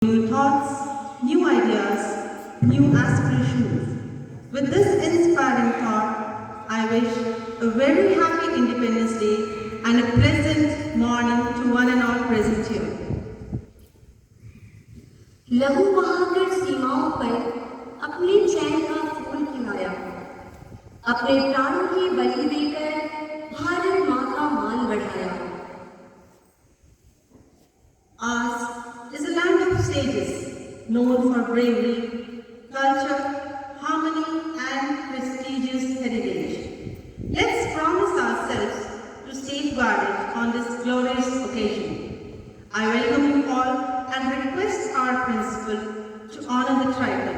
New thoughts, new ideas, new aspirations. With this inspiring thought, I wish a very happy Independence Day and a pleasant morning to one and all present here. लहू बहाकर सीमाओं पर अपने चैन का फूल खिलाया, अपने प्राणों की बलि देकर भारत माँ का मान बढ़ाया। Ours is a land of sages, known for bravery, culture, harmony, and prestigious heritage. Let's promise ourselves to safeguard it on this glorious occasion. I welcome you all and request our principal to honor the tribal.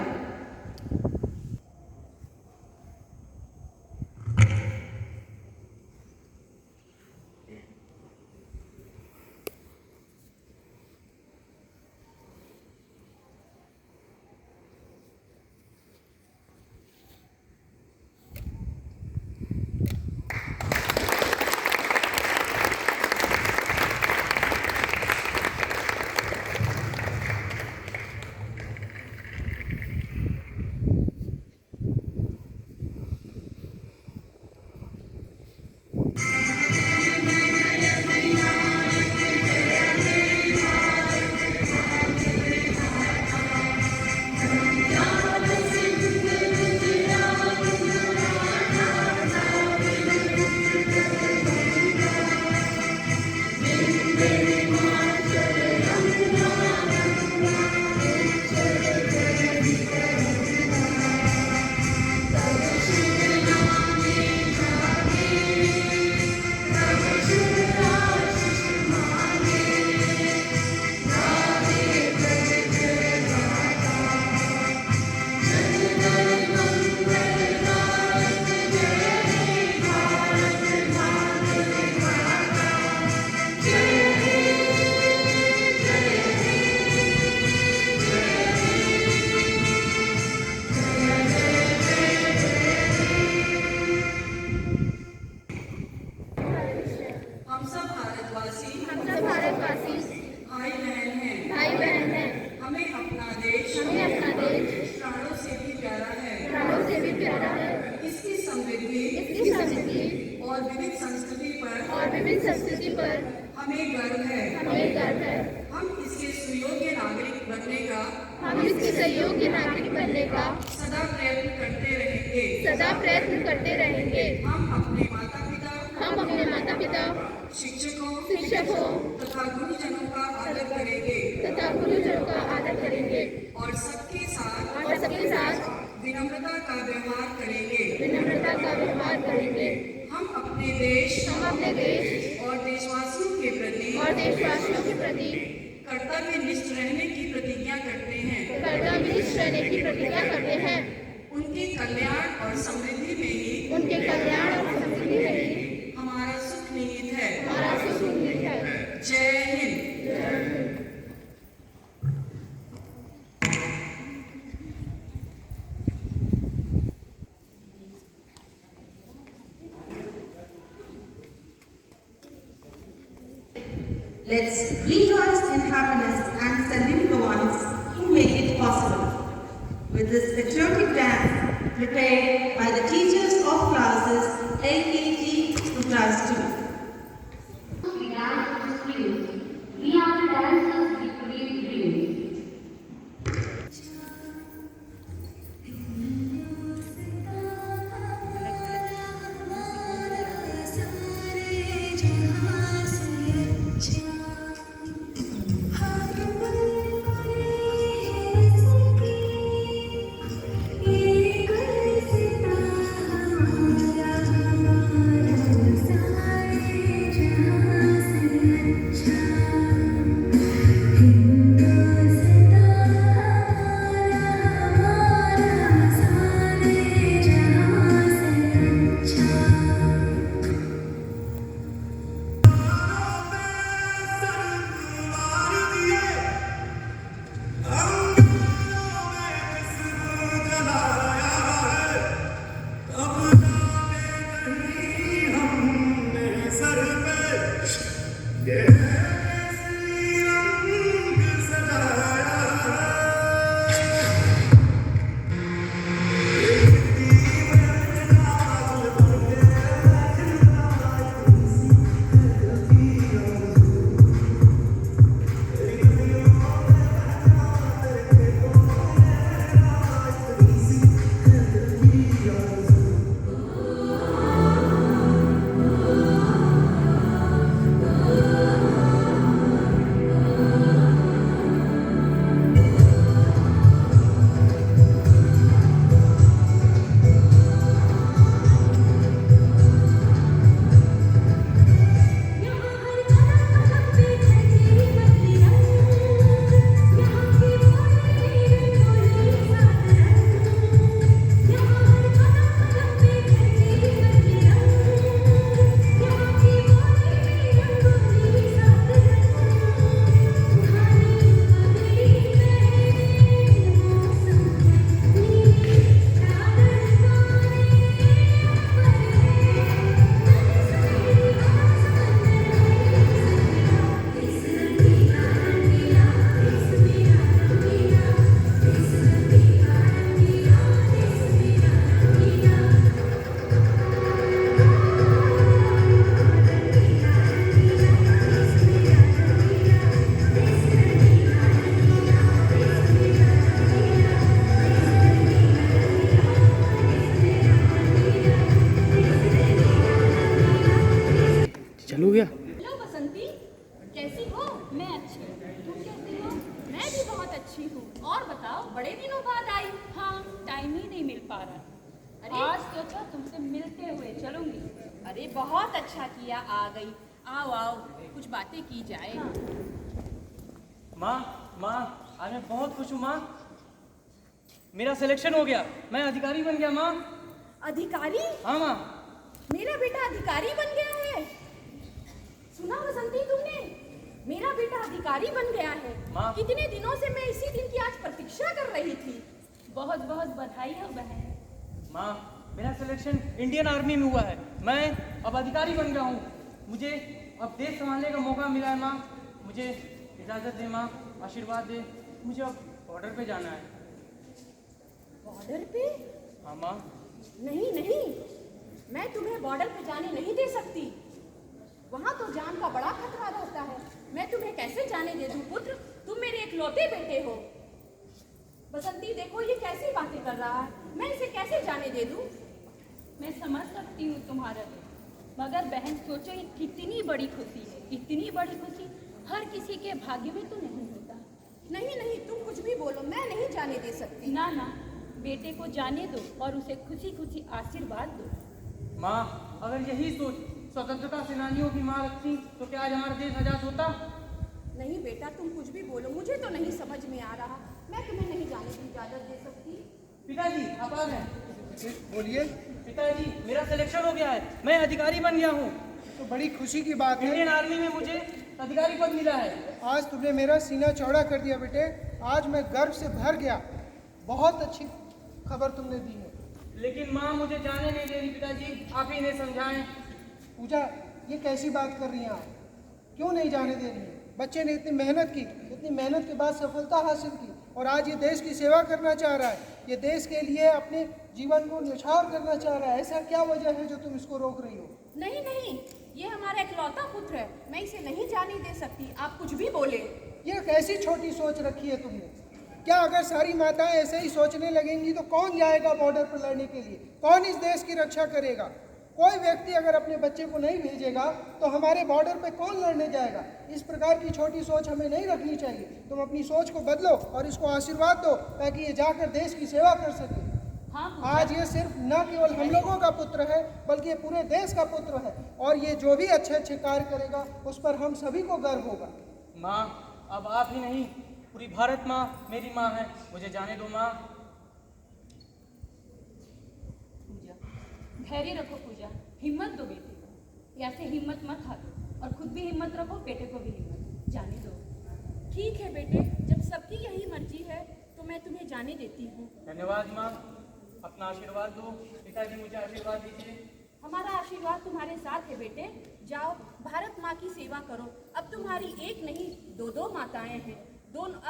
हम सब भारतवासी भाई भाई बहन हैं। हमें अपना देश प्राणों से भी प्यारा है। इसकी समृद्धि और विविध संस्कृति पर हमें गर्व है। हम इसके सुयोग्य नागरिक बनने का सदा प्रयत्न करते रहेंगे। हम अपने माता पिता शिक्षकों तथा गुरुजनों का आदर करेंगे और सबके साथ विनम्रता का व्यवहार करेंगे। हम अपने देश और देशवासियों के प्रति कर्तव्यनिष्ठ रहने की प्रतिज्ञा करते हैं। उनके कल्याण और समृद्धि में ही हमारा सुख निहित है। जय Hind. Let's rejoice in happiness and salute the ones who made it possible. With this patriotic dance prepared by the teachers of classes LKG to class 2. We dance for skills. We are the dancers with great dreams. Thank you. अच्छी हूँ। और बताओ, बड़े दिनों बाद आई। हाँ, time ही नहीं मिल पा रहा। अरे आज सोचा तुमसे मिलते हुए चलूंगी। अरे बहुत अच्छा किया, आ गई। आओ आओ, कुछ बातें की जाए। माँ माँ, आज मैं बहुत खुश हूँ माँ। मेरा सिलेक्शन हो गया, मैं अधिकारी बन गया माँ। अधिकारी? हाँ माँ। मेरा बेटा अधिकारी बन गया है। सुना बसंती तुमने? मेरा बेटा अधिकारी बन गया है। माँ। कितने दिनों से मैं इसी दिन की आज प्रतीक्षा कर रही थी। बहुत बहुत बधाई हो बहन। माँ, मेरा सिलेक्शन इंडियन आर्मी में हुआ है। मैं अब अधिकारी बन गया हूँ। मुझे अब देश संभालने का मौका मिला है माँ। मुझे इजाज़त दे माँ, आशीर्वाद दे। मुझे अब बॉर्डर पे जाना है। बॉर्डर पे? हाँ माँ। नहीं नहीं, मैं तुम्हें बॉर्डर पे जाने नहीं दे सकती। वहाँ तो जान का बड़ा खतरा रहता है। मैं तुम्हें कैसे जाने दे दूँ पुत्र? तुम मेरे इकलौते बेटे हो। बसंती देखो, ये कैसी बातें कर रहा है। मैं इसे कैसे जाने दे दूँ? मैं समझ सकती हूँ तुम्हारा दुख, मगर बहन सोचो, ये कितनी बड़ी खुशी है। इतनी बड़ी खुशी हर किसी के भाग्य में तो नहीं होता। नहीं नहीं, तुम कुछ भी बोलो, मैं नहीं जाने दे सकती। ना ना, बेटे को जाने दो और उसे खुशी खुशी आशीर्वाद दो। माँ, अगर यही सोच स्वतंत्रता सेनानियों की माँ रखती तो क्या आज हमारा देश आजाद होता? नहीं बेटा, तुम कुछ भी बोलो, मुझे तो नहीं समझ में आ रहा। मैं तुम्हें नहीं जाने की इजाजत दे सकती। पिताजी, आप आ गए। बोलिए। पिताजी, मेरा सिलेक्शन हो गया है, मैं अधिकारी बन गया हूँ। तो बड़ी खुशी की बात है। इंडियन आर्मी में मुझे अधिकारी पद मिला है। आज तुमने मेरा सीना चौड़ा कर दिया बेटे। आज मैं गर्व से भर गया। बहुत अच्छी खबर तुमने दी है। लेकिन माँ मुझे जाने नहीं दे रही। पिताजी, आप ही इन्हें समझाएं। पूजा, ये कैसी बात कर रही हैं आप? क्यों नहीं जाने दे रही हैं? बच्चे ने इतनी मेहनत की, इतनी मेहनत के बाद सफलता हासिल की और आज ये देश की सेवा करना चाह रहा है। ये देश के लिए अपने जीवन को न्यौछावर करना चाह रहा है। ऐसा क्या वजह है जो तुम इसको रोक रही हो? नहीं नहीं, ये हमारा इकलौता पुत्र है। मैं इसे नहीं जाने दे सकती। आप कुछ भी बोले। ये कैसी छोटी सोच रखी है तुमने? क्या अगर सारी माताएं ऐसे ही सोचने लगेंगी तो कौन जाएगा बॉर्डर पर लड़ने के लिए? कौन इस देश की रक्षा करेगा? कोई व्यक्ति अगर अपने बच्चे को नहीं भेजेगा तो हमारे बॉर्डर पे कौन लड़ने जाएगा? इस प्रकार की छोटी सोच हमें नहीं रखनी चाहिए। तुम अपनी सोच को बदलो और इसको आशीर्वाद दो ताकि ये जाकर देश की सेवा कर सके। हाँ, आज ये सिर्फ न केवल हम लोगों का पुत्र है बल्कि ये पूरे देश का पुत्र है और ये जो भी अच्छे अच्छे कार्य करेगा उस पर हम सभी को गर्व होगा। माँ, अब आप ही नहीं, पूरी भारत माँ मेरी माँ है। मुझे जाने दो माँ। धैर्य रखो पूजा, हिम्मत दो बेटे को। या से हिम्मत मत हारो और खुद भी हिम्मत रखो, बेटे को भी हिम्मत जाने दो। ठीक है बेटे, जब सबकी यही मर्जी है तो मैं तुम्हें जाने देती हूँ। धन्यवाद माँ, अपना आशीर्वाद दो। पिताजी, मुझे आशीर्वाद दीजिए। हमारा आशीर्वाद तुम्हारे साथ है बेटे। जाओ, भारत माँ की सेवा करो। अब तुम्हारी एक नहीं, दो दो माताएं हैं। दोनों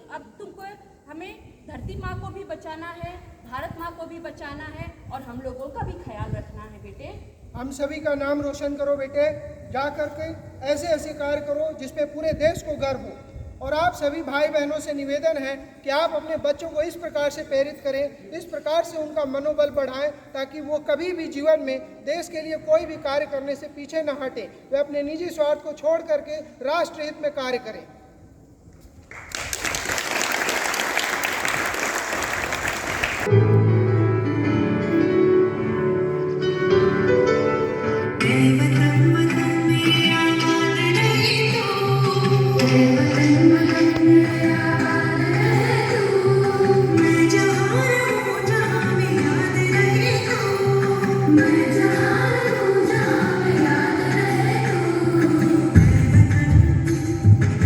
अब तुमको हमें धरती माँ को भी बचाना है, भारत माँ को भी बचाना है और हम लोगों का भी ख्याल रखना है बेटे। हम सभी का नाम रोशन करो बेटे। जा करके ऐसे ऐसे कार्य करो जिसपे पूरे देश को गर्व हो। और आप सभी भाई बहनों से निवेदन है कि आप अपने बच्चों को इस प्रकार से प्रेरित करें, इस प्रकार से उनका मनोबल बढ़ाएं ताकि वो कभी भी जीवन में देश के लिए कोई भी कार्य करने से पीछे न हटे। वे अपने निजी स्वार्थ को छोड़ करके राष्ट्र हित में कार्य करें।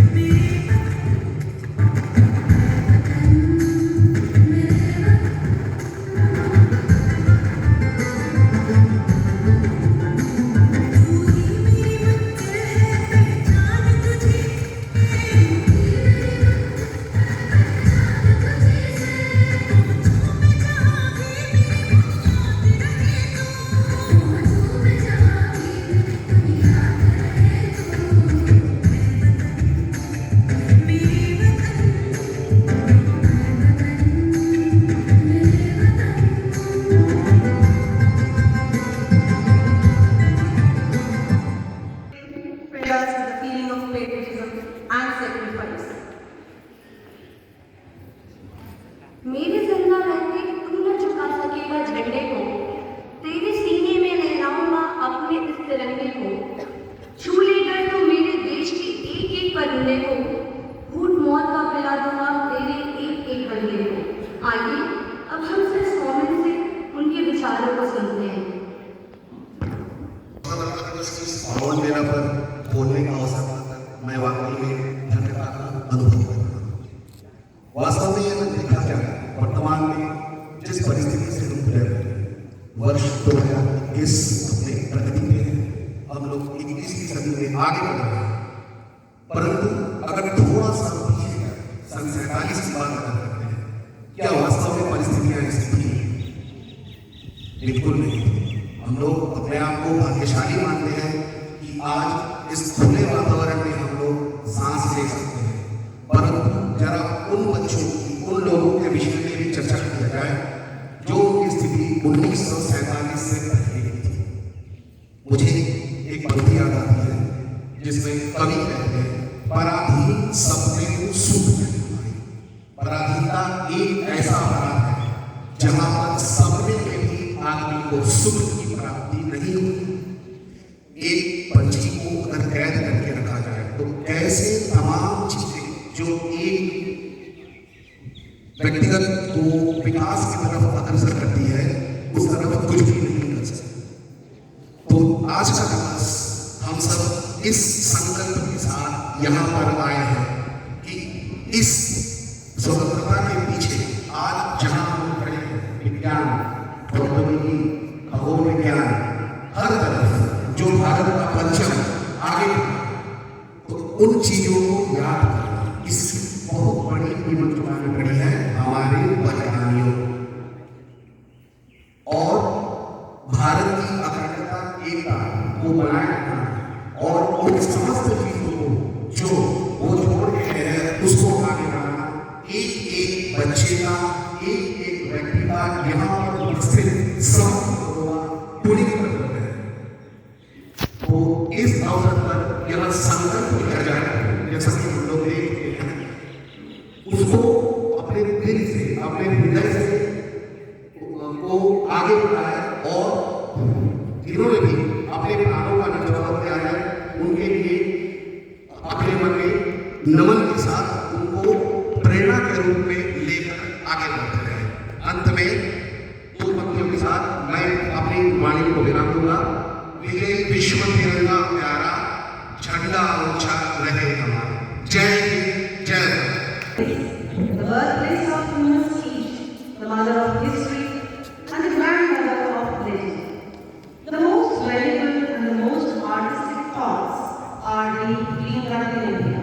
मेरे मेरे जिंदा रहते तू न झुका सकेगा झंडे को, तेरे सीने में लहराऊंगा अपने इस तिरंगे को। छू लेकर तो मेरे देश के एक एक परिंदे को, घूट मौत का पिला दूंगा तेरे एक एक बंदे को। आइए अब हम सिर्फ कॉमेंट से उनके विचारों को सुनते हैं। माहौल मेरा पर बोलने का अवसर पाकर मैं वाकई में धन्यता का अनुभव कर रहा हूँ। वास्तव में यह देखा जाए वर्तमान में जिस परिस्थिति से हम गुजर रहे हैं, वर्ष 2021 अपने प्रगति में है, हम लोग 21वीं सदी में आगे बढ़ रहे हैं। परंतु अगर थोड़ा सा पीछे सन 47 की बात करते हैं, क्या वास्तव में परिस्थितियां ऐसी थी? बिल्कुल नहीं। हम लोग अपने आप को भाग्यशाली मानते हैं कि आज इस खुले वातावरण में हम लोग सांस ले सकते हैं। परंतु जरा उन बच्चों की, उन लोगों के विषय में भी चर्चा किया जाए जो उनकी स्थिति 1947 से पहले की थी। मुझे एक पंक्ति याद आती है जिसमें कवि कहते हैं, पराधीन सबने को सुख नहीं पाई। पराधीनता एक ऐसा अपराध है जहां पर सपने में भी आदमी को सुख की प्राप्ति नहीं होती। एक पंछी को अगर कैद करके रखा जाए तो कैसे तमाम चीजें जो एक व्यक्तिगत को विकास की तरफ अग्रसर करती है, उस तरफ कुछ भी नहीं कर सकते। तो आज का दिवस हम सब इस संकल्प के साथ यहाँ पर आए हैं कि इस स्वतंत्रता के पीछे आज जहाँ हम खड़े हैं, विज्ञान, प्रौद्योगिकी, खगोल विज्ञान, हर तरफ जो भारत का परिचय आगे, तो उन चीजों को याद करना, इसकी बहुत बड़ी कीमत चुकानी पड़ी है हमारे वैज्ञानिकों और भारत की अखंडता, एकता को बनाए रखना और उन समस्त चीजों को जो वो छोड़ के गए हैं उसको आगे बढ़ाना। एक एक बच्चे का, एक एक व्यक्ति का यहाँ पर उपस्थित सब पूरी करते हैं। तो इस अवसर पर यह संकल्प लिया जाए, जैसा कि हम लोग देख रहे हैं, उसको अपने दिल से, अपने हृदय से को आगे बढ़ाए और जिन्होंने भी अपने प्राणों का न्यौछावर किया है उनके लिए अपने मन में नमन के साथ उनको प्रेरणा के रूप में लेकर आगे बढ़ते रहे। अंत में दो पंक्तियों के साथ मैं अपनी वाणी को विराम दूंगा। विजय विश्व तिरंगा प्यारा, झंडा ऊंचा रहे हमारा। जय हिंद, जय Bharat. The birthplace of human speech, the mother of history, and the grandmother of legend. The most valuable and the most artistic thoughts are the being done in India.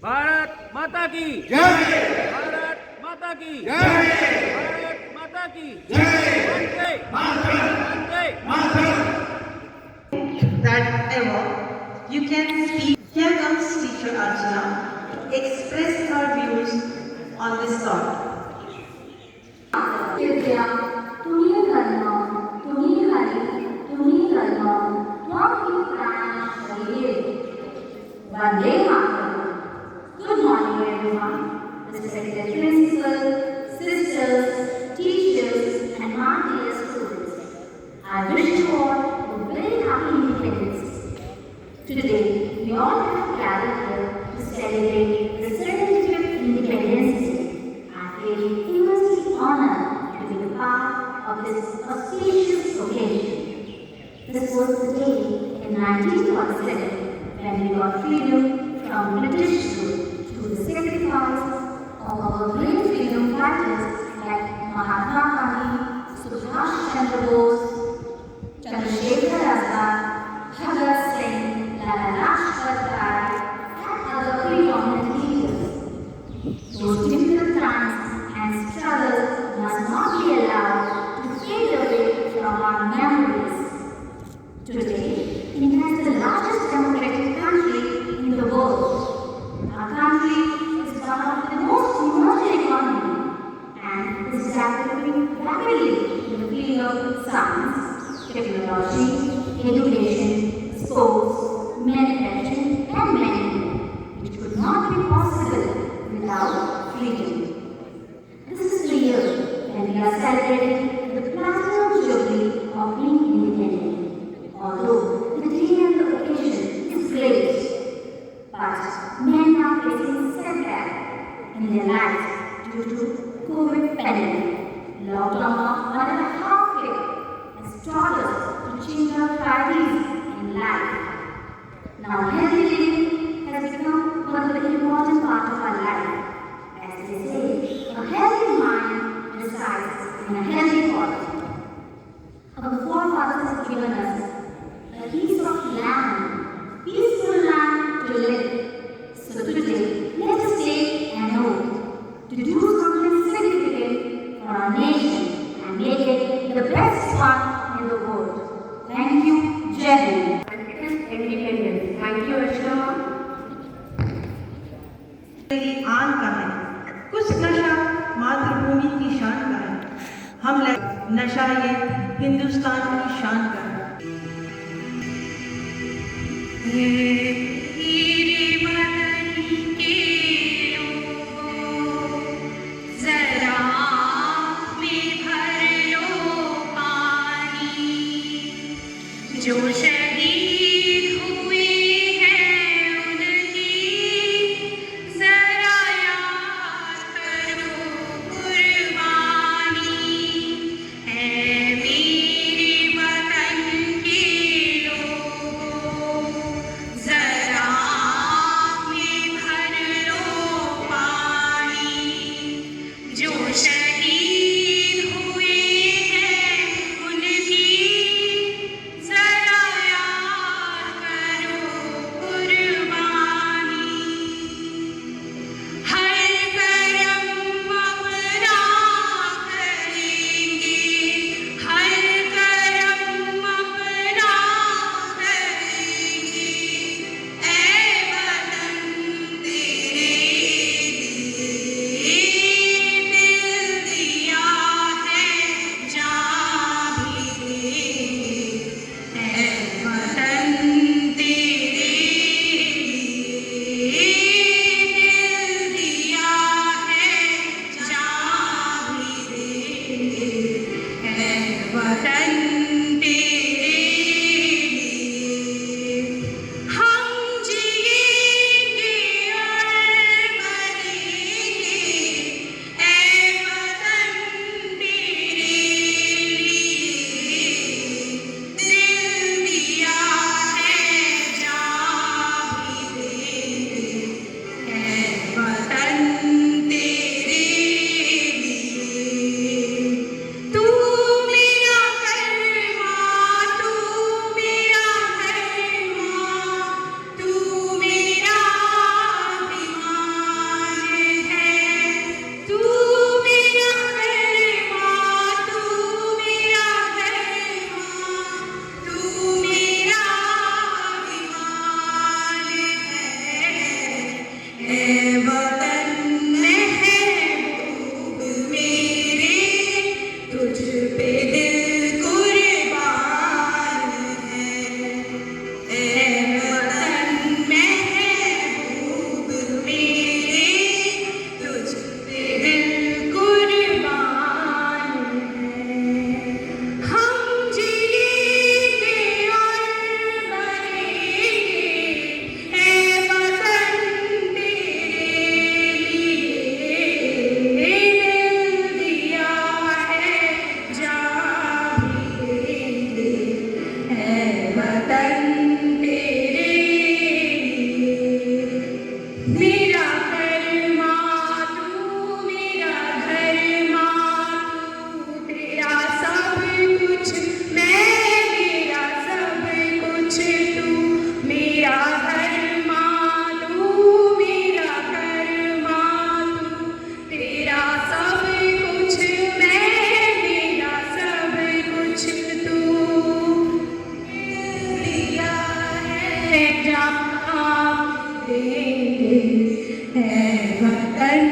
Bharat माता की जय, भारत माता की जय, भारत माता की जय, Vande Mataram, Vande Mataram. That ever you can speak. Here comes teacher Archana. Express her views on this thought. विद्या तुम्ही धर्म, तुम्ही हरि, तुम्ही धर्म, त्वं प्राण शरीरे। Vande Mataram. Good morning, everyone. Respected principal, sisters, teachers, and my dear students. I wish you all a very happy Independence. Today, we all have gathered here to celebrate the 75th Independence Day. I feel immensely honored to be a part of this auspicious occasion. This was the day in 1947 when we got freedom from British rule through the sacrifice of our great freedom fighters like Mahatma Gandhi, Subhash Chandra Bose, Chandrasekhar Azad, Bhagat Singh, Lala Lajpat Rai, and other preeminent leaders. Those difficult times and struggles must not be allowed to fade away from our memories. Today, India is the largest democratic country in the world. Our country is one of the most emerging economies and is developing rapidly in the field of science, technology, education, sports, manufacturing, and many more, which could not be possible without freedom. This is the year when we are celebrating the platinum jubilee of being independent. Although the day and the occasion is great, but men are facing setback in their lives due to COVID pandemic. Lockdown of 1.5 years has taught us to change our priorities in life. Now healthy living has become one of the important part of our life. As they say, a healthy mind resides in a healthy body. Our forefathers have given us a piece of land, peaceful land to live. So today, let us take an oath to do something significant for our nation and make it the best one in the world. Thank you, Jai Hind. Independence. Thank you, Ashma. मेरी आन का है, कुछ नशा मातृभूमि की शान का है। हम नशा ये हिंदुस्तान की शान का है। जो शहीद हुए हैं उनकी जरा याद करो कुर्बानी है मेरे वतन के लोगों। ए वतन महबूब मेरे, तुझ पे दिल कुर्बान है। ए वतन महबूब मेरे, तुझ पे दिल कुर्बान है। हम जिएंगे और मरेंगे, ए वतन तेरे लिए। दिल दिया है जान भी देंगे, ए वतन तेरे लिए। मेरा घर माँ तू, मेरा घर माँ तू, तेरा सब कुछ मैं, मेरा सब कुछ तू। मेरा घर माँ तू, मेरा घर माँ तू, तेरा सब कुछ मैं, मेरा सब कुछ तू। दिया है जहाँ देंगे, है वतन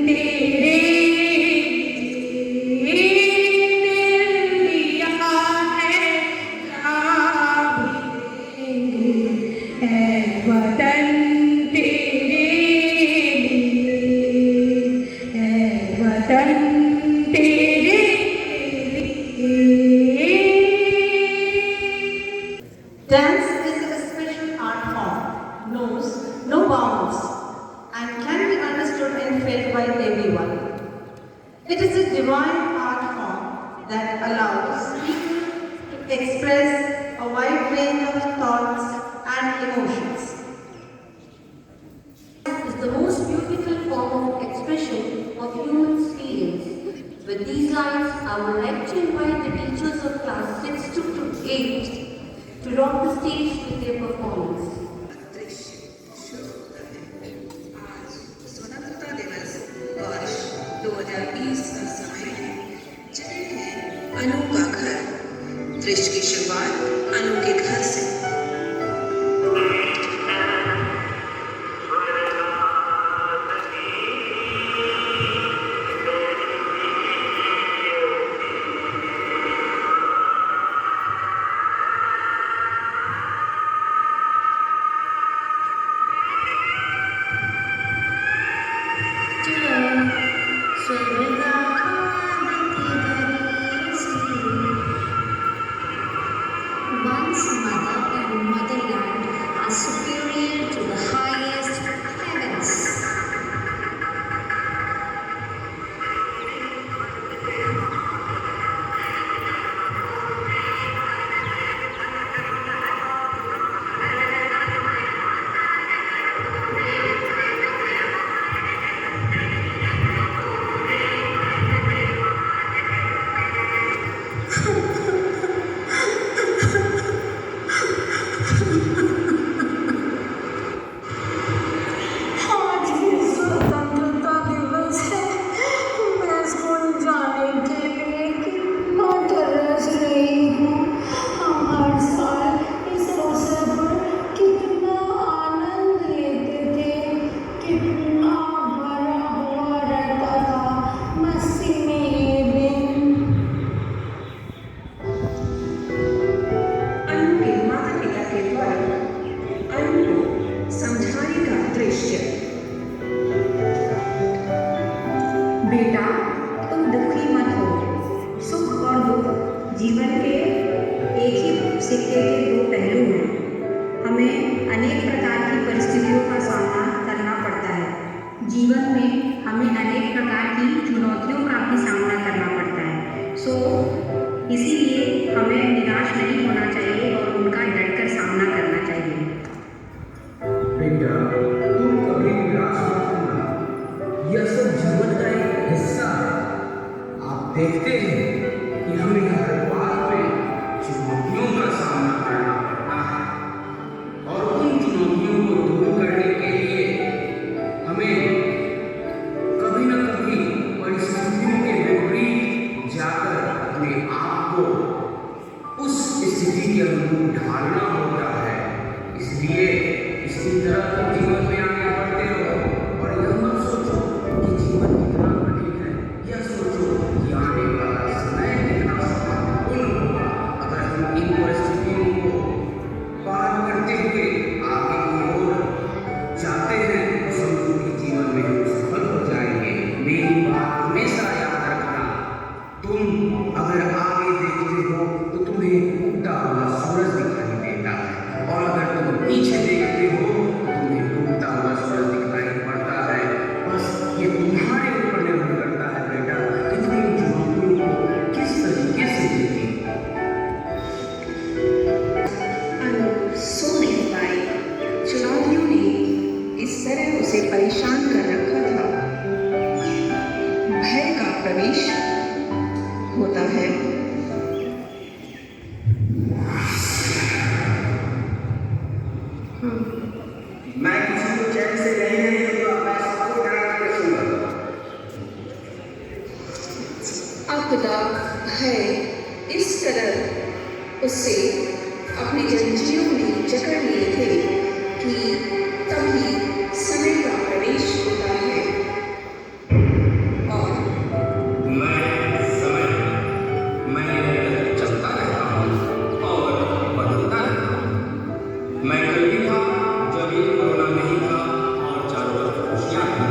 तेरे लिए। दिल दिया है जहाँ देंगे, है वतन तेरे लिए, है वतन तेरे लिए। Dance is a special art form, knows no bounds, and can be understood and felt by everyone. It is a divine art form that allows people to express a wide range of thoughts and emotions. Is the most beautiful form of expression of human feelings. With these lines, I would like to invite the teachers of class 6 to 8 to rock the stage with their performance. आज स्वतंत्रता दिवस वर्ष 2020 का समय है। जय है अनु का घर। दृश्य की शुरुआत अनु के घर से। Once mother and motherland are superior to the highest heavens. आज ही स्वतंत्रता दिवस है। मैं स्कूल जाने के लिए कितना तरस रही हूँ। हम हर साल इस अवसर पर कितना आनंद लेते थे, कितना भरा हुआ रहता था मस्ती में ये दिन। अनु के माता पिता के द्वारा अनु को समझाने का दृश्य। बेटा, तुम दुखी मत हो। सुख और दुख जीवन के एक ही सिक्के के दो पहलू हैं। हमें अनेक प्रकार की परिस्थितियों का सामना करना पड़ता है। जीवन में हमें अनेक प्रकार की चुनौतियों का भी सामना करना पड़ता है। इसीलिए हमें निराश नहीं होना चाहिए और उनका डटकर सामना करना चाहिए। बेटा, तुम कभी निराश मत होना। यह सब जीवन का एक हिस्सा है। आप देखते हैं कि हमें हर बात पे चुनौतियों का सामना करना पड़ता है और उन चुनौतियों को दूर करने के लिए हमें कभी न कभी परिस्थितियों के विपरीत जाकर अपने आप को उस स्थिति के अनुरूप ढालना होता है। इसलिए इसी तरह तुम जीवन में आगे बढ़ते रहो। परेशान कर रखा था। भय का प्रवेश होता है। मैं किसी को चैन से रहने नहीं दूंगा, मैं सबको ध्यान में रखूंगा। आपदा भय इस तरह उससे अपनी जंजीरों में जकड़ लिए थे कि तभी समय का प्रवेश होता है और मैं चलता रहता हूँ और बदलता रहता हूँ। मैं कल भी था जब ये कोरोना नहीं था और चारों तरफ खुशियाँ थी।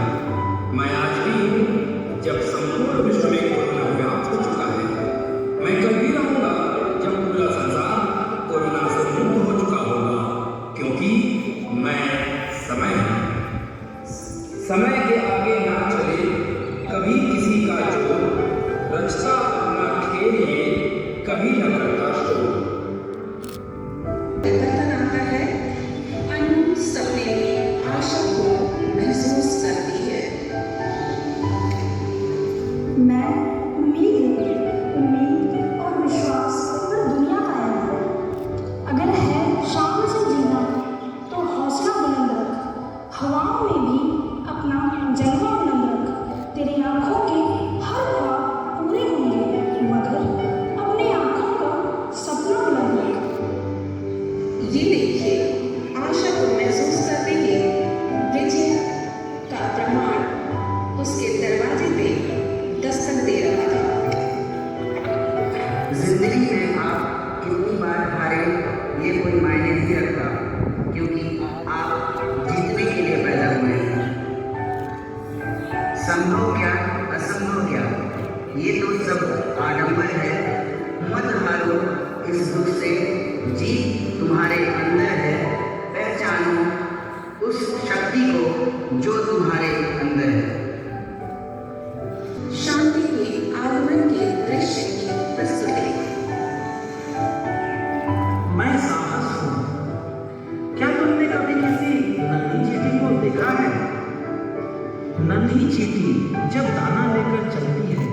मैं आज भी हूँ जब संपूर्ण विश्व में कोरोना व्याप्त हो चुका है। मैं कल भी रहूँगा जब पूरा संसार कोरोना से मुक्त हो चुका होगा, क्योंकि मैं समय हूँ। समय के आगे ना चले कभी किसी का जोर, रचता अपना खेल ये कभी न करता शोर। परिवर्तन आता है। अनु सपने में आशा को महसूस करती है। मैं उम्मीद और विश्वास पर दुनिया कायम है। अगर है शान से जीना तो हौसला बुलंद रख, हवाओं में भी अपना जलवा बुलंद रख। तेरी आंखों के हर ख्वाब पूरे होंगे, मगर अपने आंखों का सपना बुलंद रख। ये देखिए, आशा को महसूस करते ही विजय का प्रमाण उसके दरवाजे पे दस्तक दे रहा था। जिंदगी में आप कितनी बार हारे ये कोई मायने नहीं रखता, क्योंकि आप जीतने के लिए पैदा हुए हैं। संभव क्या असंभव क्या, ये तो सब आडंबर है। मत हारो इस दुख से, जीत तुम्हारे अंदर है। पहचानो उस शक्ति को जो तुम्हारे अंदर है। शांति के आगमन के दृश्य की प्रस्तुति। मैं साहस हूँ। क्या तुमने कभी किसी नन्ही चींटी को देखा है? नन्ही चींटी जब दाना लेकर चलती है,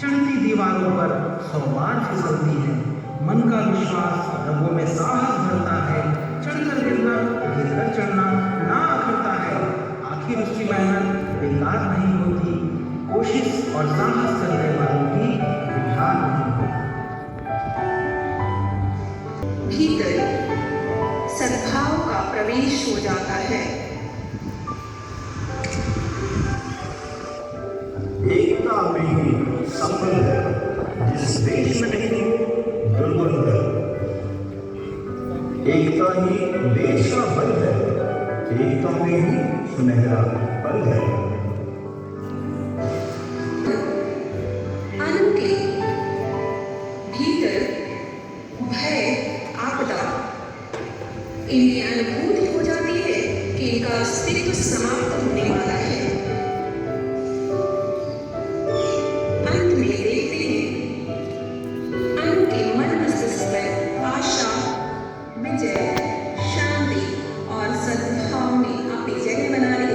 चढ़ती दीवारों पर 100 बार फिसलती है। मन का विश्वास रगों में साहस भरता है। चढ़कर गिरना, गिरकर चढ़ना ना अखरता है। आखिर उसकी मेहनत बेकार नहीं होती। कोशिश और साहस करने वालों की हार नहीं होती। भीतर सद्भाव का प्रवेश हो जाता है। एकता में ही संबल है, जिस देश में नहीं दुर्बल है। एकता ही देश का बल है, एकता में ही सुनहरा पल है। अनु के भीतर भय, आपदा, इनकी अनुभूति हो जाती है कि इनका अस्तित्व समाप्त होने वाला है। अंत में देखते हैं अनु के मन मस्तिष्क पर आशा, विजय, शांति और सद्भाव ने अपनी जगह बना ली।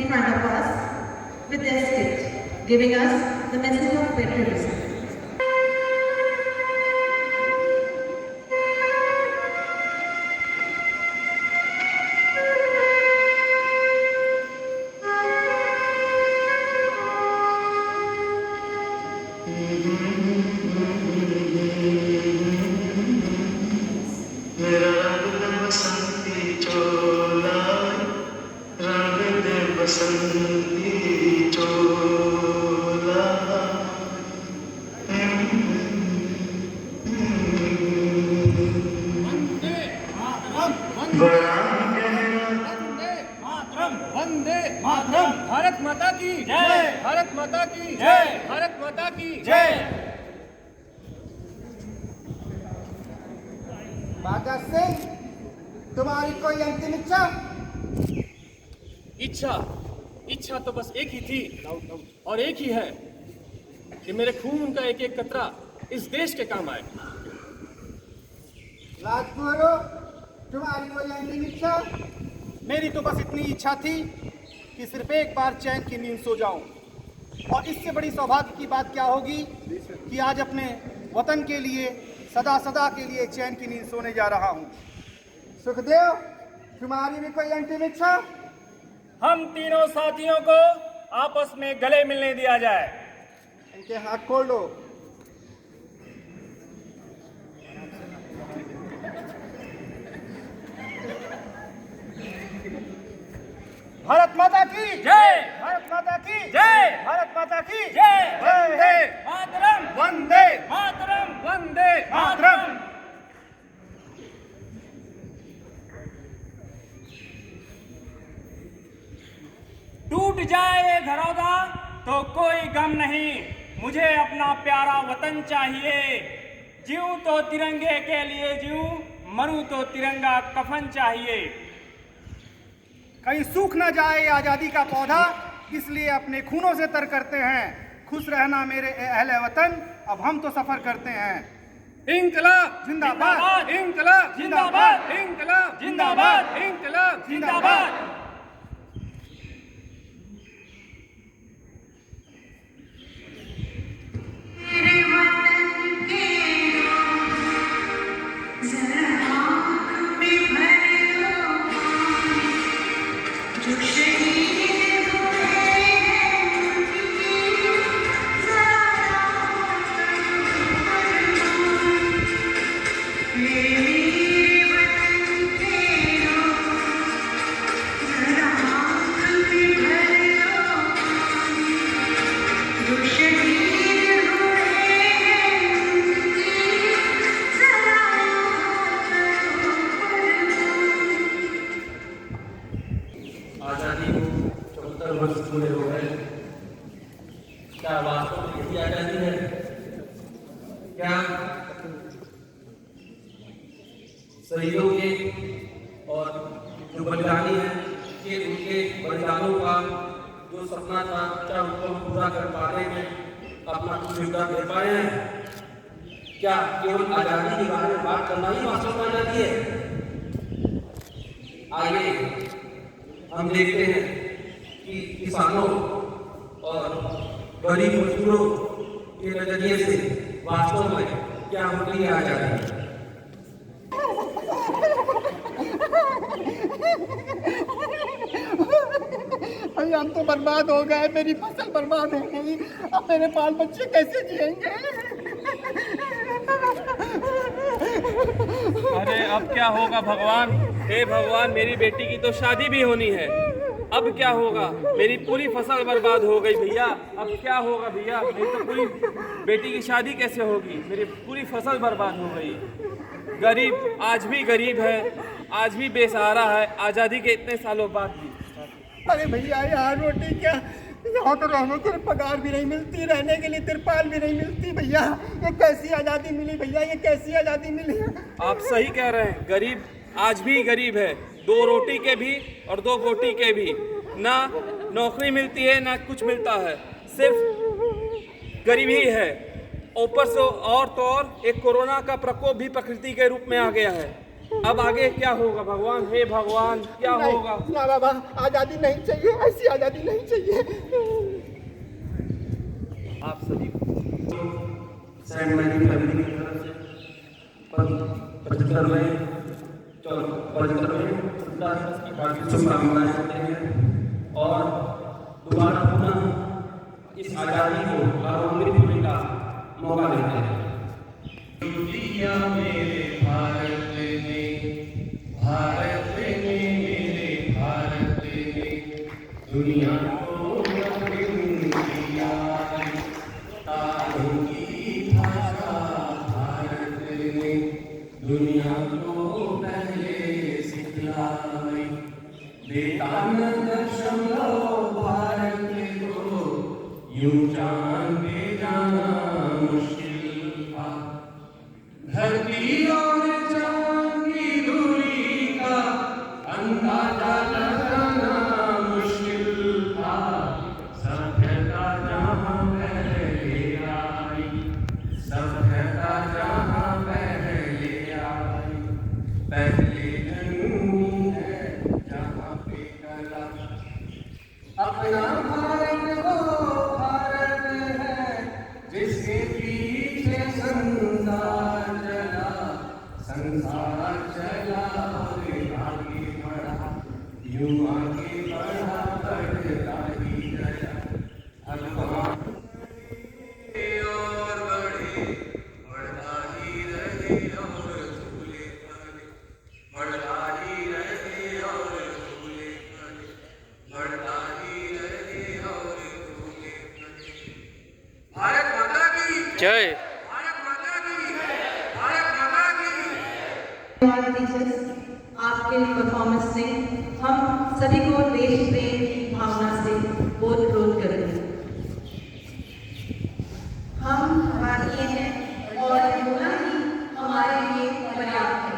front of us with their skit, giving us the message of patriotism. Bharat माता की जय, भारत माता की जय, भारत माता की जय। भगत सिंह, तुम्हारी कोई अंतिम इच्छा तो बस एक ही थी और एक ही है कि मेरे खून का एक एक कतरा इस देश के काम आए। राजकुमारों, तुम्हारी कोई अंतिम इच्छा? मेरी तो बस इतनी इच्छा थी कि सिर्फ एक बार चैन की नींद सो जाऊं, और इससे बड़ी सौभाग्य की बात क्या होगी कि आज अपने वतन के लिए सदा सदा के लिए चैन की नींद सोने जा रहा हूं। सुखदेव, तुम्हारी भी कोई अंतिम इच्छा? हम तीनों साथियों को आपस में गले मिलने दिया जाए। इनके हाथ खोल लो। भारत माता की जय, भारत माता की जय, भारत माता की जय। वंदे मातरम, वंदे मातरम, वंदे मातरम। टूट जाए ये घरौदा तो कोई गम नहीं, मुझे अपना प्यारा वतन चाहिए। जीऊं तो तिरंगे के लिए जीऊं, मरूं तो तिरंगा कफन चाहिए। कहीं सूख न जाए आजादी का पौधा, इसलिए अपने खूनों से तर करते हैं। खुश रहना मेरे अहले वतन, अब हम तो सफर करते हैं। इंकलाब जिंदाबाद, इंकलाब जिंदाबाद, इंकलाब जिंदाबाद, इंकलाब जिंदाबाद। आजादी को 74 वर्ष पूरे हो गए। क्या वास्तव में यही आजादी है? क्या शहीदों के और जो बलिदानी है कि उनके बलिदानों का जो सपना था, क्या उनको हम पूरा कर पाने में अपना कुछ योगदान दे पाए हैं? क्या केवल आजादी के बारे में बात करना ही वास्तव में आजादी है? आइए हम देखते हैं कि किसानों और गरीब मजदूरों के नजरिए से वास्तव में क्या होती है आजादी। भाई हम तो बर्बाद हो गए, मेरी फसल बर्बाद हो गई, अब मेरे बाल बच्चे कैसे जिएंगे? अरे अब क्या होगा भगवान, हे भगवान, मेरी बेटी की तो शादी भी होनी है। अब क्या होगा? मेरी पूरी फसल बर्बाद हो गई भैया। अब क्या होगा भैया? मेरी तो पूरी बेटी की शादी कैसे होगी? मेरी पूरी फसल बर्बाद हो गई। गरीब आज भी गरीब है, आज भी बेसहारा है, आज़ादी के इतने सालों बाद भी। अरे भैया यार, रोटी क्या, यहाँ तो रहने के लिए पगार भी नहीं मिलती, रहने के लिए तिरपाल भी नहीं मिलती भैया। ये कैसी आज़ादी मिली भैया, ये कैसी आज़ादी मिली? आप सही कह रहे हैं, गरीब आज भी गरीब है, 2 रोटी के भी और 2 बोटी के भी। ना नौकरी मिलती है ना कुछ मिलता है, सिर्फ गरीबी है। ऊपर से और तो और एक कोरोना का प्रकोप भी प्रकृति के रूप में आ गया है। अब आगे क्या होगा भगवान? हे भगवान, क्या होगा? ना बाबा, आजादी नहीं चाहिए, ऐसी आजादी नहीं चाहिए। आप सभी सेंट मैरी फैमिली की तरफ से 75वें की हार्दिक शुभकामनाएं देते हैं और दोबारा पुनः इस आजादी को गौरवान्वित होने का मौका देते हैं। दुनिया मेरे भारत में, भारत में मेरे भारत में, दुनिया को दिया तारों की भाषा भारत ने, दुनिया को पहले सिखलाई, बेतान दशमलव भारत को यूं जान के जाना मुश्किल था, धरती और चांद की दूरी का अंदाजा लगाना मुश्किल था, सभ्यता जहाँ पहले आई, सभ्यता जहाँ पहले आई, पहले जन्मी है जहाँ पे कला, अपना भारत वो भारत है जिसके पीछे संसार चला, संसार चला और आगे बढ़ा, यूं आगे बढ़ा बढ़ता ही गया, और बड़े बढ़ता ही रहे और झूले पड़े, बढ़ता ही रहे और झूले पड़े, बढ़ता ही रहे और झूले पड़े। भारत माता की जय। भारत माता की जय। भारत माता की टीचर्स, आपके परफॉर्मेंस ने हम सभी को देश प्रेम की भावना से ओतप्रोत कर दिया। हम भारतीय हैं और होना ही हमारे लिए पर्याप्त है।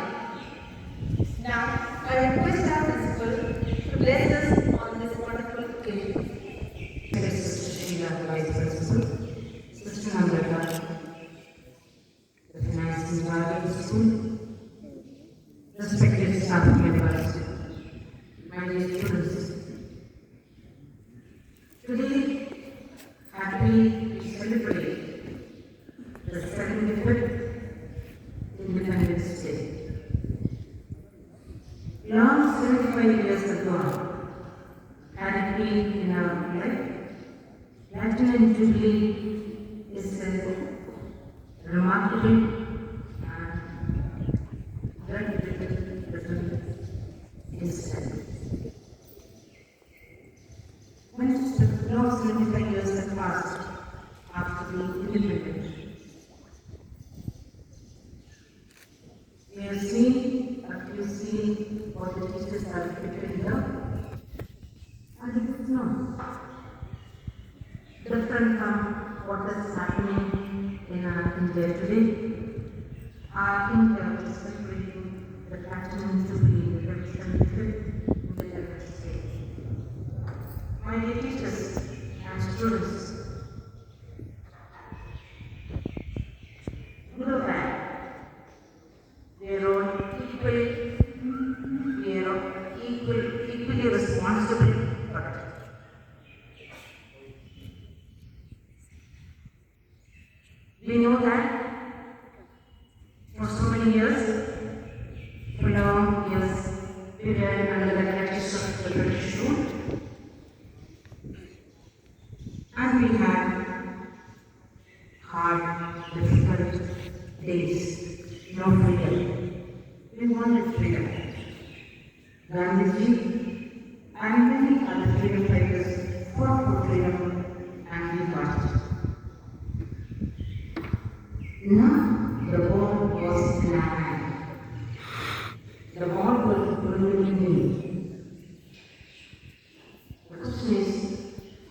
Now, I request our principal to bless us on this wonderful occasion. Sister Sheila, Vice Principal, Sister Namrata, the Finance Department of the School, respected staff members, my dear students. Today, happily we celebrate the 75th Independence Day. Last 75 years ago, had it been in our life, Platinum Jubilee is a remarkable and very different incident. When the last 75 years have passed after the independence, we have seen what the teachers have prepared here, and it is not different from what is happening in India today. I think they are celebrating the Platinum Jubilee, the 75th Independence Day. My dear teachers and students, good or bad, they are equally responsible for it. We know that for so many years, for long years, we were under the clutches of the British rule, and we had hard, difficult days, no freedom. We wanted freedom. Gandhiji and many other freedom fighters fought for freedom, and we got it. Now the ball was in our hand. The ball was rolling in me. The question is,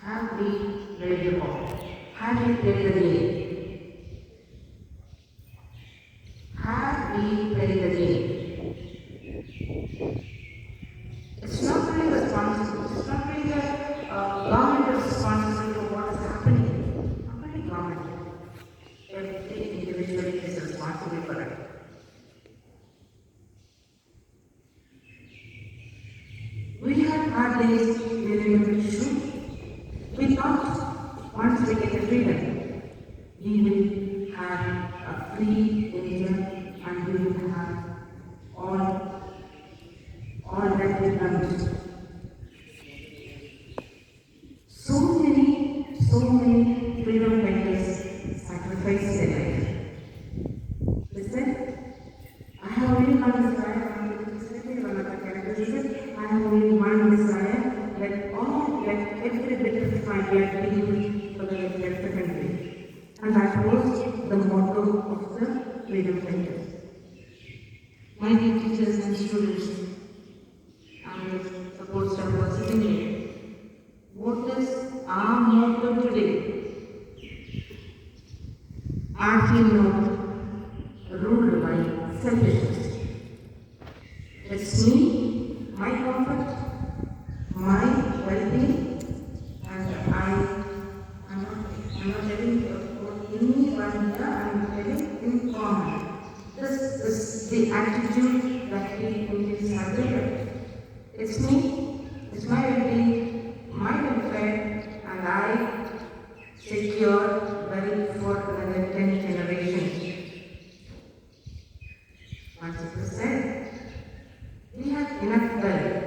have we played the ball? Have we played the game? Have we played the game? It's not really responsible. It's not really the government is responsible for what is happening. Not really government. Every individual is responsible for it. hard days during the issue, we thought once we get the freedom, we will have a free India and we will have all that we promised. So many freedom fighters sacrificed their life. Listen, I have only one desire. I have only one desire. Let every bit of my blood be used for the welfare of the country. And that was the motto of the freedom fighters. My dear teachers and students, I was supposed to have sitting here. What is our motto today? Are we not ruled by selfishness? It's me, my comfort, my well-being, and I'm not telling anyone here, I'm telling in common. This is the attitude that we Indians have developed. It's me, it's my well-being, my welfare, and I secure very for another 10 generations. Once it was said, we have enough wealth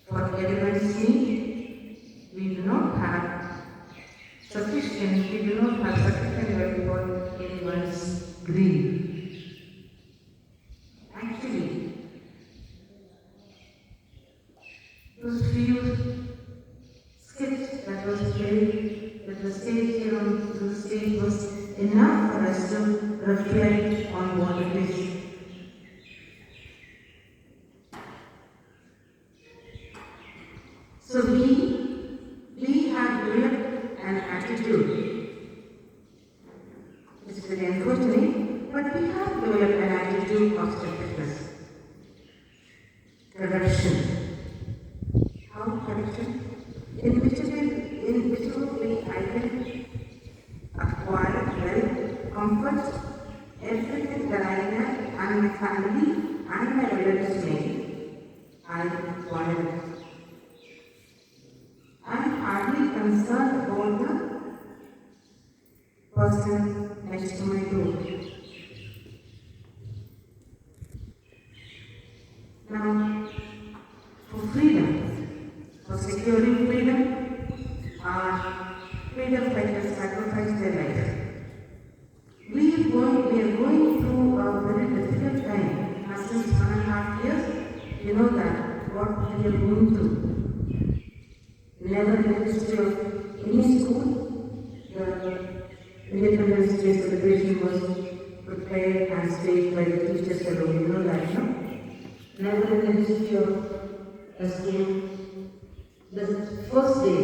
for everyone's need. We do not have sufficient wealth for anyone's greed. Actually, those few skits that was played, that was staged here on the stage was enough for us to reflect on what it is. So we have developed an attitude. It's very unfortunate, but we have developed an attitude of selfishness. Corruption. How corruption? In whichever way I can acquire wealth, comfort, everything that I have, and my family and my relatives need, I acquire it. I am hardly concerned about the person next to my door. Now, for freedom, for securing freedom, our freedom fighters sacrificed their life. We are going through a very difficult time. Now, since 1.5 years, you know that what we are going through. Never in the history of any school, the Independence Day celebration was prepared and staged by the teachers alone. You know that, no? Never in the history of a school, the first day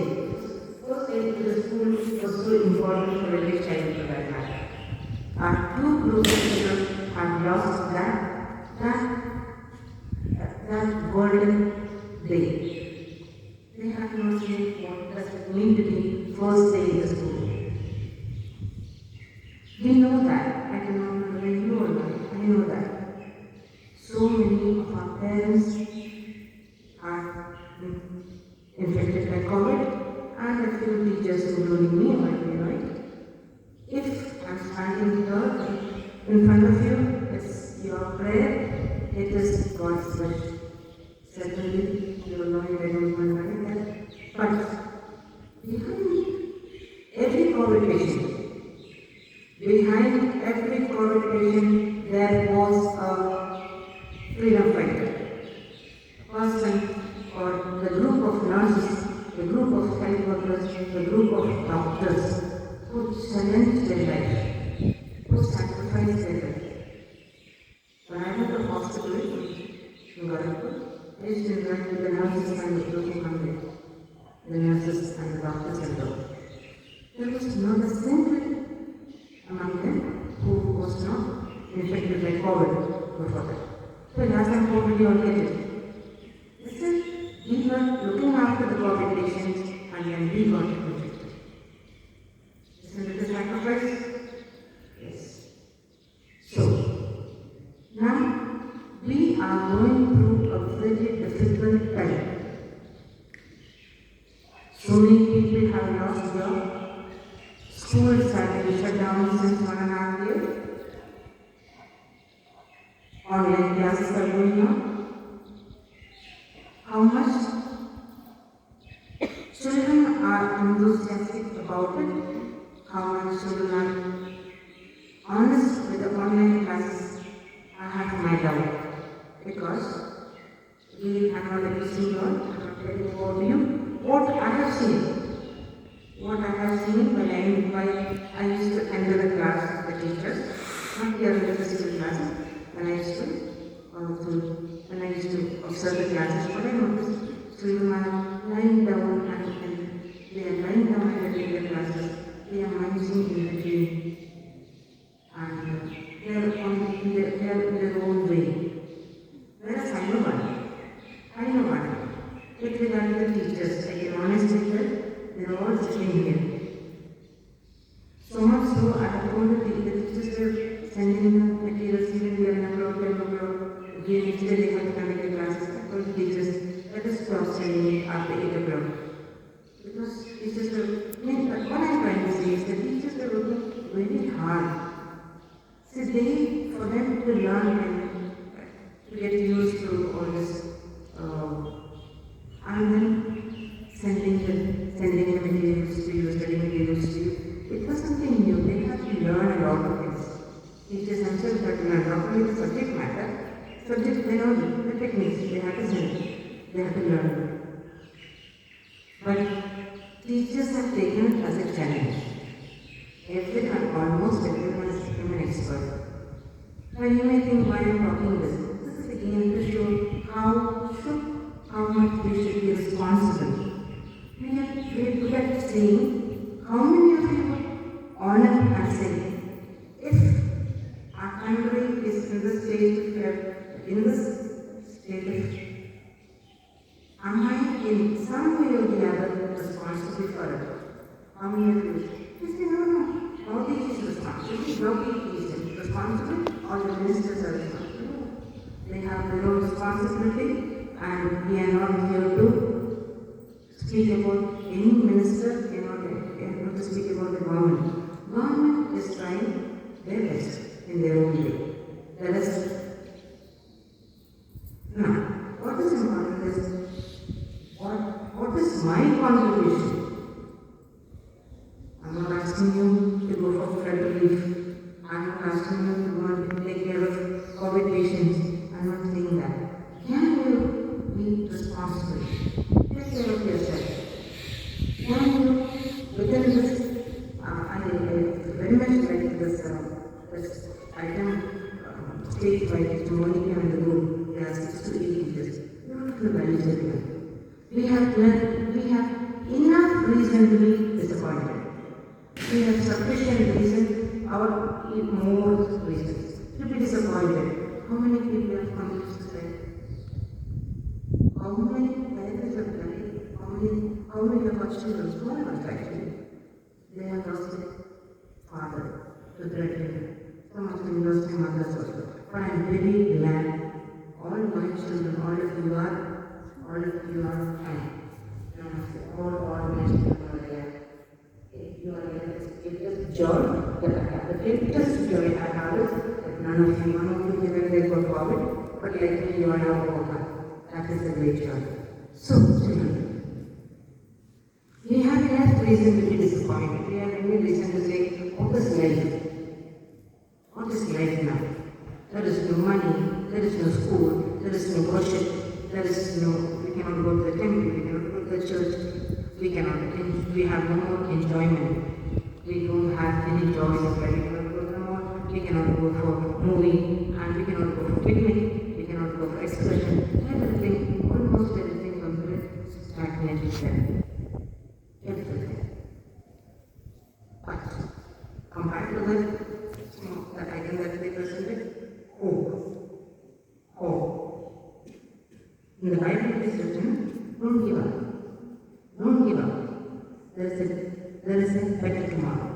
to the school was so important for every child for that matter. Our two groups of children have lost that golden day. They have no idea what does it mean to be first day in the school. We know that. I do not know whether you know that. I know that. So many of our parents are infected by COVID, and a few teachers, including me, might be right. If I'm standing here in front of you, it's your prayer, it is God's wish. Certainly, you will know it, I don't mind that. But behind every COVID patient, there was a freedom fighter. Person or the group of nurses, the group of health workers, the group of doctors who challenged their life, who sacrificed their life. When I went to the hospital in Gorakhpur, I used to interact with the nurses and the people hungry, the nurses and the doctors and all. There was not a single among them who was not infected by COVID before that. So last time COVID, you all get it. Listen, we were looking after the COVID patients and then we got infected. Isn't it a sacrifice? Yes. So, now we are going through a very difficult time. So many people have lost jobs. Schools have been shut down since 1.5 years. Online classes are going on. How much children are enthusiastic about it, how much children are honest with the online classes, I have my doubt. Because we have not every single one, I am telling about you what I have seen. What I have seen when I used to enter the class of the teachers, not here in the physical classes, when I used to observe the classes, what I noticed, children are lying down and they are lying down and taking the classes, they are managing in the game, and they are in their own way. Whereas I know one. With regard to the teachers, I can honestly tell, they are all sitting here. So much so, I have told the teachers were sending the materials even we are 9 o'clock, 10 o'clock. Again, next day they have to conduct the classes. I told the teachers, let us stop sending it after 8 o'clock. Because teachers were, what I am trying to say is the teachers were working very hard. So for them to learn and to get used to all this, and then sending the materials to you, study materials to you. It was something new. They had to learn a lot of things. Teachers themselves had to learn not only the subject matter, they know the techniques, they had to send, they had to learn. But teachers have taken it as a challenge. Almost everyone has become an expert. Now you may think why I am talking this. This is again to show how much we should be responsible. We are good at saying, how many of you would honor and say, if our country is in this state of, am I in some way or the other responsible for it? How many of you? You say, no. Nobody is responsible. Nobody is responsible. All the ministers are responsible. They have their own responsibility, and we are not here to speak about any minister, we are not to speak about the government. Government is trying their best in their own way. The rest. Now, what is important is, what is my contribution? I'm not asking you to go for flood relief. I'm not asking you to go and take care of COVID patients. I'm not saying that. Can you be responsible? Take care of yourself. Can you, within this, I very much like this item staged by Mr. Monica and the group. There are 6 to 8 teachers. Beautiful values everyone. We have enough reason to be disappointed. We have sufficient reason, or more reasons, to be disappointed. How many people have committed suicide? How many parents have died? How many of our children, small ones actually, they have lost their father to breadwinner. Some of them lost their mothers also. But I am very glad all my children, all of you are fine. All my children are there. You are the greatest joy that I have. The greatest joy I have is that none of you even they got COVID, but like me, you are now over. That is a great joy. So, children, we have enough reason to be disappointed. We have any reason to say, what is life? What is life now? There is no money, there is no school, there is no worship, there is no, we cannot go to the temple, we cannot go to the church. We have no more enjoyment. We don't have any joys of life. We cannot go to the mall, we cannot go for movie, and we cannot go for picnic, we cannot go for excursion. Everything, almost everything was stagnated there. Everything. But compared to that item that they presented, hope. Hope. In the Bible it is written, don't give up. Don't give up. There is a better tomorrow.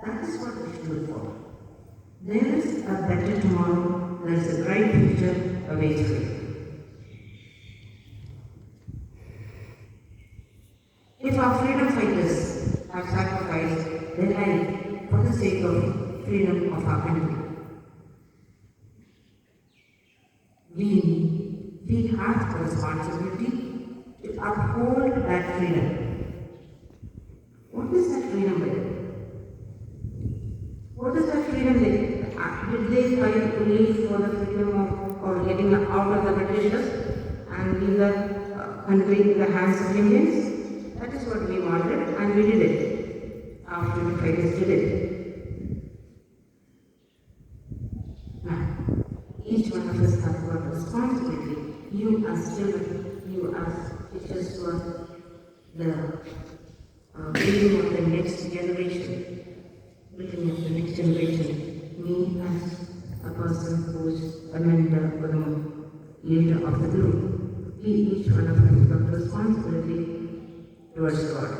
That is what we should look for. There is a better tomorrow. There is a bright future awaits for you. our freedom fighters have sacrificed their life for the sake of freedom of our country. We have the responsibility to uphold that freedom. What is that freedom like? What is that freedom like? Did they fight to live for the freedom of, or getting out of the Britishers and leave the country in the hands of Indians? That is what we wanted, and we did it. Our freedom fighters did it. Now, each one of us has got a responsibility. You as children, you as teachers who are the building of the next generation, me as a person who is a member or a leader of the group, each one of us has got responsibility towards God.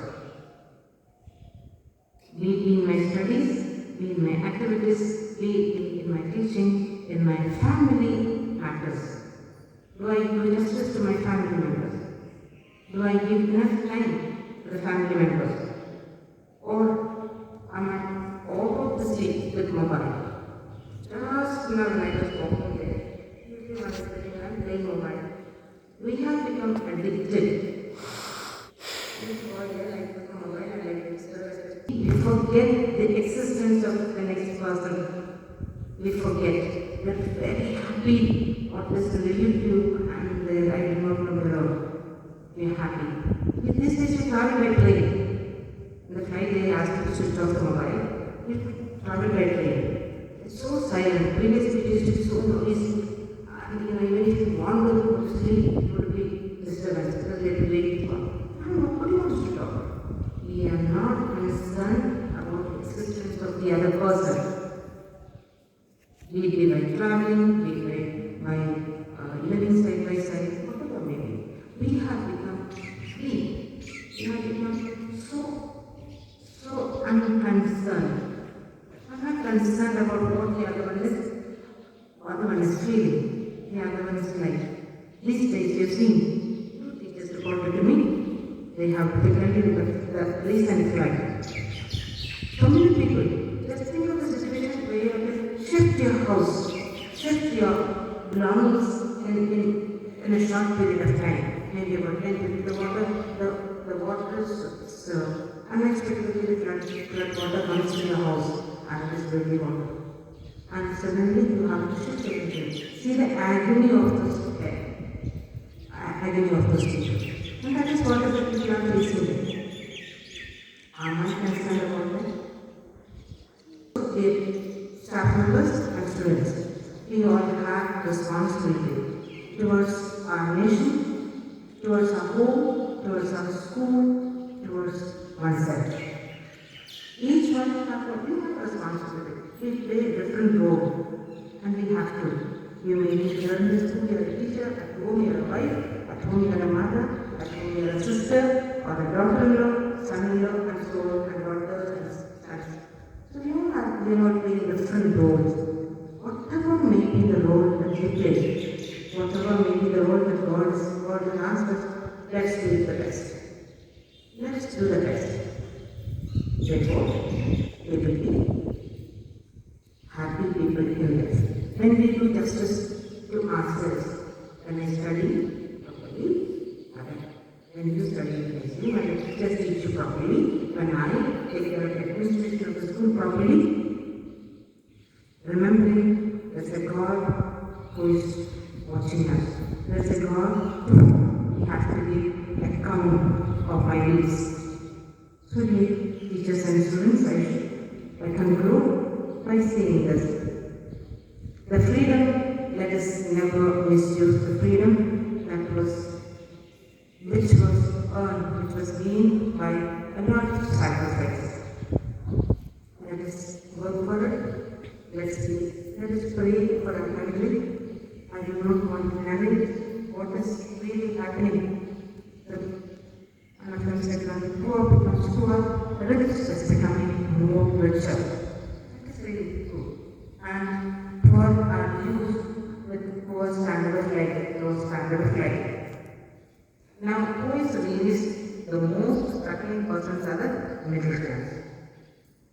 Be it in my studies, be it in my activities, be it in my teaching, in my family matters. Do I do justice to my family members? Do I give enough time to the family members? Or am I all of the street with mobile? Just now when I was walking there, everyone is sitting and playing mobile. We have become addicted. We forget the existence of the next person. We forget. We are very happy what is in the YouTube and the I do not know below. We are happy. With this, they should travel by train. On the flight, they asked you to switch off the mobile. We travel by train. It's so silent. Previously, it used to be so noisy. And even if you want to go to sleep, it would be disturbance because they have to wait for. Nobody wants to talk. We are not concerned about the existence of the other person. Be it by traveling, be it by living side by side, whatever may be. We have become free. We have become so unconcerned. I'm not concerned about what the other one is feeling, the other one is like. These days you've seen, two teachers reported to me, they have taken the recent flight. So many people, just think of the situation where you have to shift your house, shift your belongings in a short period of time. Maybe about 10 minutes. The water is unexpectedly flood water comes to your house and it is dirty water. And suddenly you have to shift everything. See the agony of those agony of those people. And that is what the people are facing there. Am I concerned about that? The staff members and students, we all have responsibility towards our nation, towards our home, towards our school, towards oneself. Each one have a responsibility. We play a different role, and we have to. You may be here in the school, you're a teacher, at home you're a wife, at home you're a mother, at home you're a sister, or a daughter-in-law, son-in-law, and so on, and daughters and sons. So you all play different roles. Whatever may be the role that you play, whatever may be the role that God has asked us, let's do the best. Let's do the best. Therefore, we will be happy people in life. When we do justice to ourselves, when I study properly, when you study nicely, when the teachers teach you properly, when I take care of the administration of the school properly, remembering there's a God who is watching us. There's a God who we have to give account of my deeds. So dear teachers and students, I conclude by saying this. The freedom, let us never misuse the freedom which was earned, which was gained by a lot of sacrifice. Let us work for it. Let us pray for our country. I do not want to narrate what is really happening. And my friend said, when the poor becomes poor, the rich is becoming more richer. That is really true. And poor are used with poor standard of life, low standard of life. Now, who is the realist the most struggling persons are the middle class.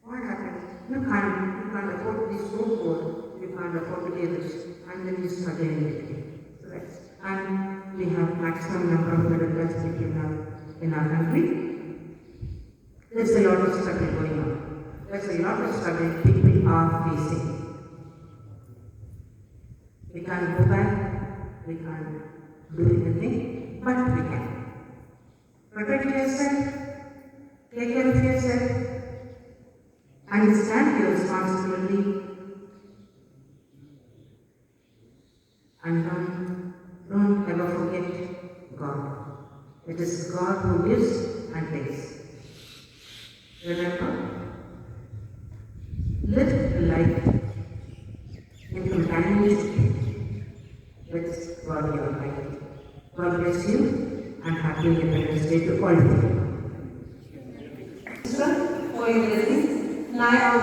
What happens? You can't afford to be so poor, you can't afford to be rich, and then you struggle in between. So that's, and we have maximum number of middle class people now in our country. There's a lot of struggle going on. There's a lot of struggle people are facing. We can't go back, we can't do anything, but we can. Protect yourself, take care of yourself, understand your responsibility, and don't ever forget God. It is God who gives and takes. Remember, live life in companionship with God Almighty. God bless you and happy Independence Day to all of you. For your blessings. Now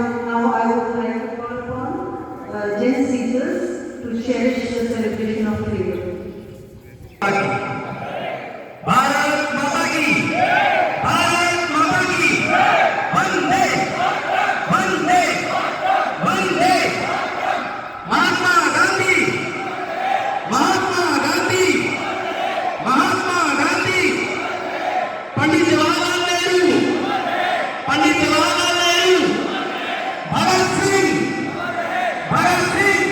I would like to call upon Jen Caesars to cherish the celebration of freedom. Bharat माता की, भारत माता की, वंदे, वंदे, वंदे। Mahatma Gandhi, Mahatma Gandhi, Mahatma Gandhi, Pandit Jawaharlal Nehru, Pandit Jawaharlal Nehru, Bhagat Singh, Bhagat Singh.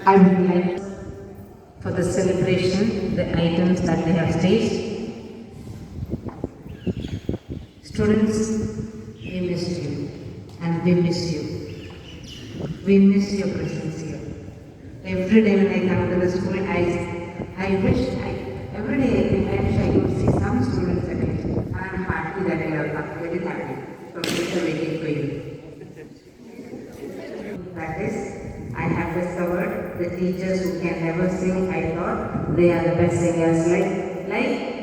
I would like for the celebration, the items that they have staged. Students, we miss you and we miss you. We miss your presence here. Every day when I come to the school, I wish, every day I think I wish I could see some students again. I am happy that I am very happy. Professor waiting for you. That is, I have discovered the teachers who can never sing. I thought they are the best singers like